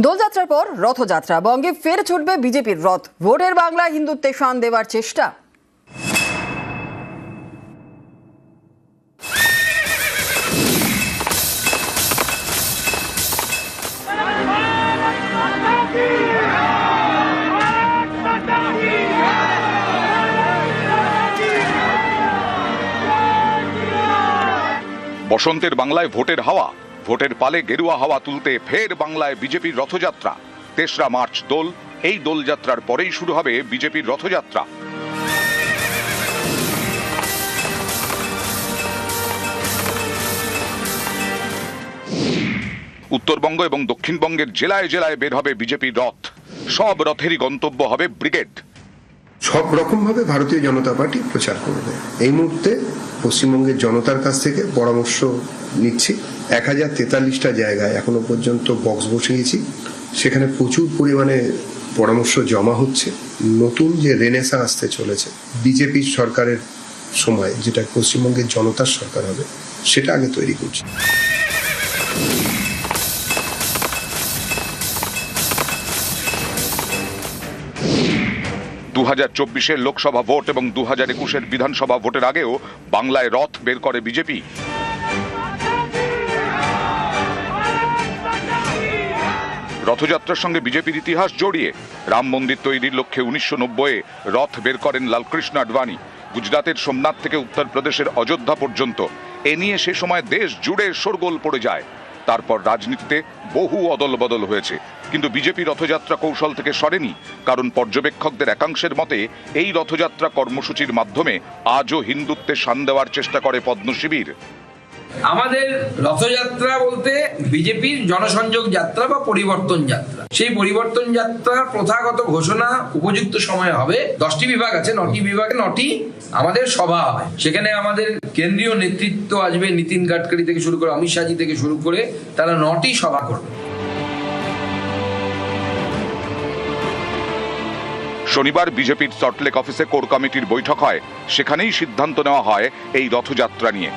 দোলযাত্রার পর রথযাত্রা, বঙ্গে ফের ছুটবে বিজেপির রথ। ভোটের বাংলায় হিন্দুত্বে শান দেওয়ার চেষ্টা। বসন্তের বাংলায় ভোটের হাওয়া, ভোটের পালে গেরুয়া হাওয়া তুলতে ফের বাংলায় বিজেপির রথযাত্রা। ৩রা মার্চ দোল, এই দোলযাত্রার পরেই শুরু হবে বিজেপির রথযাত্রা। উত্তরবঙ্গ এবং দক্ষিণবঙ্গের জেলায় জেলায় বের হবে বিজেপির রথ। সব রথেরই গন্তব্য হবে ব্রিগেড। সব রকম ভাবে ভারতীয় জনতা পার্টি প্রচার করবে। এই মুহূর্তে পশ্চিমবঙ্গের জনতার কাছ থেকে পরামর্শ নিচ্ছি। 1043টা জায়গায় এখনো পর্যন্ত বক্স বসিয়েছি, সেখানে প্রচুর পরিমাণে পরামর্শ জমা হচ্ছে। নতুন যে রেনেসা আসতে চলেছে বিজেপির সরকারের সময়, যেটা পশ্চিমবঙ্গের জনতার সরকার হবে, সেটা আগে তৈরি করছি। 2024-এর লোকসভা ভোট এবং 2021-এর বিধানসভা ভোটের আগেও বাংলায় রথ বের করে বিজেপি। রথযাত্রার সঙ্গে বিজেপির ইতিহাস জড়িয়ে। রাম মন্দির তৈরির লক্ষ্যে 1990-এ রথ বের করেন লালকৃষ্ণ আডবাণী। গুজরাটের সোমনাথ থেকে উত্তরপ্রদেশের অযোধ্যা পর্যন্ত এ নিয়ে সে সময় দেশ জুড়ে শোরগোল পড়ে যায়। তারপর রাজনীতিতে বহু অদল বদল হয়েছে, কিন্তু বিজেপি রথযাত্রা কৌশল থেকে সরেনি। কারণ পর্যবেক্ষকদের একাংশের মতে এই রথযাত্রা কর্মসূচির মাধ্যমে আজও হিন্দুত্বে শান দেওয়ার চেষ্টা করে পদ্ম শিবির। আমাদের রথযাত্রা বলতে বিজেপির জনসংযোগ যাত্রা বা পরিবর্তন যাত্রা। সেই পরিবর্তন যাত্রার প্রথাগত ঘোষণা উপযুক্ত সময় হবে। 10টি বিভাগ আছে, 9টি বিভাগে 9টি আমাদের সভা হবে। সেখানে আমাদের কেন্দ্রীয় নেতৃত্ব আসবে, নীতিন গাডকারি থেকে শুরু করে অমিত শাহজি থেকে শুরু করে, তারা 9টি সভা করবে। শনিবার বিজেপির সল্টলেক অফিসে কোর কমিটির বৈঠক হয়। সেখানেই সিদ্ধান্ত নেওয়া হয় এই রথযাত্রা নিয়ে।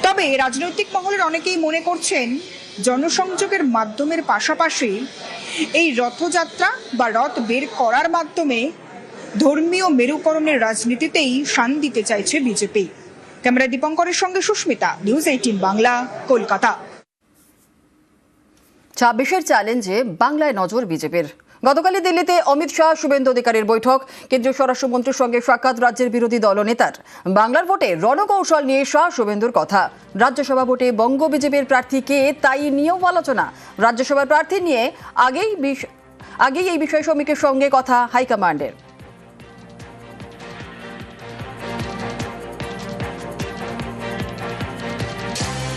তবে রাজনৈতিক মহলের অনেকেই মনে করছেন, জনসংযোগের মাধ্যমের পাশাপাশি এই রথযাত্রা বা রথ বের করার মাধ্যমে ধর্মীয় মেরুকরণের রাজনীতিতেই শান দিতে চাইছে বিজেপি। ক্যামেরা দীপঙ্করের সঙ্গে সুস্মিতা, নিউজ 18 বাংলা, কলকাতা। 26-এর চ্যালেঞ্জে বাংলায় নজর বিজেপির। গতকালই দিল্লিতে অমিত শাহ শুভেন্দু অধিকারীর বৈঠক। কেন্দ্রীয় স্বরাষ্ট্রমন্ত্রীর সঙ্গে সাক্ষাৎ রাজ্যের বিরোধী দলনেতার। বাংলার ভোটে রণকৌশল নিয়ে শাহ শুভেন্দুর কথা। রাজ্যসভা ভোটে বঙ্গ বিজেপির প্রার্থী কে, তাই নিয়েও আলোচনা। রাজ্যসভার প্রার্থী নিয়ে আগেই এই বিষয়ে শ্রমিকের সঙ্গে কথা হাইকমান্ডের।